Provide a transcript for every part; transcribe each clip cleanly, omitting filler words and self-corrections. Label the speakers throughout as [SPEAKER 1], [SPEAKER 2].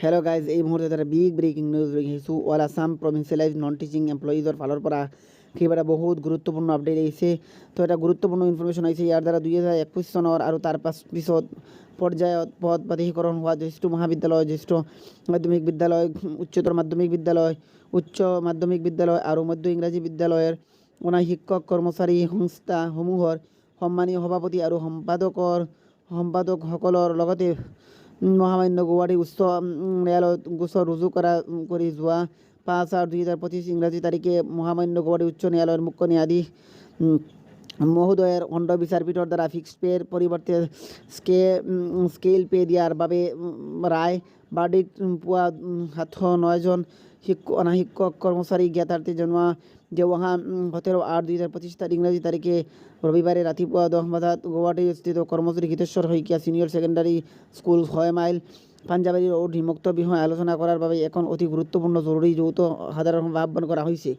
[SPEAKER 1] Hello' guys, এই মুহূৰ্তে এটা big breaking news লৈ আহিছোঁ। All Assam provincialise non teaching এমপ্লয়িজৰ ফালৰ পৰা সেইবাৰ বহুত গুৰুত্বপূৰ্ণ আপডেট আহিছে। তো এটা গুৰুত্বপূৰ্ণ ইনফৰমেশ্যন আহিছে। ইয়াৰ দ্বাৰা 2021 চনৰ আৰু তাৰ পিছত পৰ্যায়ত পদ প্ৰাধিকৰণ হোৱা জ্যেষ্ঠ মহাবিদ্যালয়, জ্যেষ্ঠ মাধ্যমিক বিদ্যালয়, উচ্চতৰ মাধ্যমিক বিদ্যালয়, উচ্চ মাধ্যমিক বিদ্যালয় আৰু মধ্য ইংৰাজী বিদ্যালয়ৰ অনাই শিক্ষক কৰ্মচাৰী সংস্থাসমূহৰ সন্মানীয় সভাপতি আৰু সম্পাদকসকলৰ লগতে মহামান্য গুৱাহাটী উচ্চ ন্যায়ালয়ত গোচৰ ৰুজু কৰি যোৱা 5/8/2025 ইংৰাজী তাৰিখে মহামান্য গুৱাহাটী উচ্চ ন্যায়ালয়ৰ মুখ্য ন্যায়াধীশ মহোদয়ৰ খণ্ড বিচাৰপীঠৰ দ্বাৰা ফিক্সড পেৰ পৰিৱৰ্তে স্কেল পে দিয়াৰ বাবে ৰায় বাৰ্ডিক্ট পোৱা 709জন অনা শিক্ষক কৰ্মচাৰী জ্ঞাতাৰ্থে জনোৱা অহা 17/8/2025 ইংৰাজী তাৰিখে ৰবিবাৰে ৰাতিপুৱা 10 বজাত গুৱাহাটীস্থিত কৰ্মচাৰী Hiteswar Saikia senior secondary school 6 mile Panjabari road হিমুক্ত বিষয় আলোচনা কৰাৰ বাবে এখন অতি গুৰুত্বপূৰ্ণ জৰুৰী যৌথ সাধাৰণ সভা আহ্বান কৰা হৈছে।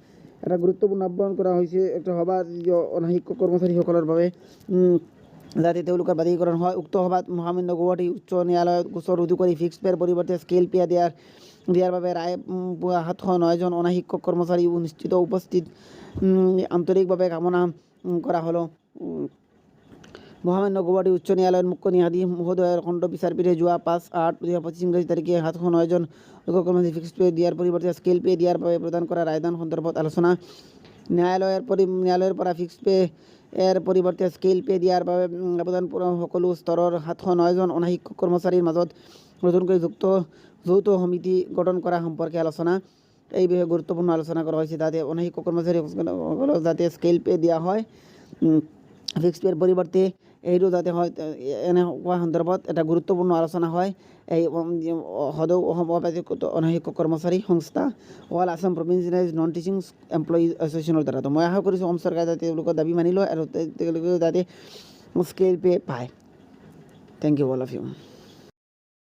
[SPEAKER 1] এটা গুৰুত্বপূৰ্ণ আহ্বান কৰা হৈছে একটা সভা অনা শিক্ষক কৰ্মচাৰীসকলৰ বাবে যাতে তেওঁলোকৰ বাধিকৰণ হয়। উক্ত সভাত মহামান্য গুৱাহাটী উচ্চ ন্যায়ালয়ত গোচৰ ৰুজু কৰি ফিক্সড পেৰ পৰিৱৰ্তে স্কেল পে দিয়াৰ বাবে ৰায় পোৱা 709জন অনা শিক্ষক কৰ্মচাৰী নিশ্চিত উপস্থিত আন্তৰিকভাৱে কামনা কৰা হলো। মহামান্য গুৱাহাটী উচ্চ ন্যায়ালয়ৰ মুখ্য ন্যায়াধীশ মহোদয়ৰ খণ্ড বিচাৰপীঠে যোৱা 5/8/2025 ইংৰাজী তাৰিখে 709জন শিক্ষক কৰ্মচাৰী ফিক্সড পে দিয়াৰ পৰিৱৰ্তে স্কেল পে দিয়াৰ বাবে প্ৰদান কৰা ৰায়দান সন্দৰ্ভত আলোচনা। ন্যায়ালয়ৰ পৰা ফিক্সড পে এৰ পৰিৱৰ্তে স্কেল পে দিয়াৰ বাবে আবেদন সকলো স্তৰৰ 709জন অনা শিক্ষক কৰ্মচাৰীৰ মাজত নতুনকৈ যৌথ সমিতি গঠন কৰা সম্পৰ্কে আলোচনা। এই বিষয়ে গুৰুত্বপূৰ্ণ আলোচনা কৰা হৈছে যাতে অনা শিক্ষক কৰ্মচাৰীসকলক যাতে স্কেল পে দিয়া হয়, ফিক্সড পেৰ পৰিৱৰ্তে এইটো যাতে হয়, এনেকুৱা সন্দৰ্ভত এটা গুৰুত্বপূৰ্ণ আলোচনা হয় এই সদৌ অসম অবাধিকৃত অনা শিক্ষক কৰ্মচাৰী সংস্থা all Assam provincialise non teaching employees এছ'চিয়েশ্যনৰ দ্বাৰা। তো মই আশা কৰিছোঁ অসম চৰকাৰে যাতে তেওঁলোকৰ দাবী মানি লয় আৰু তেওঁলোকে যাতে স্কেল পে পায়। Thank you all of U.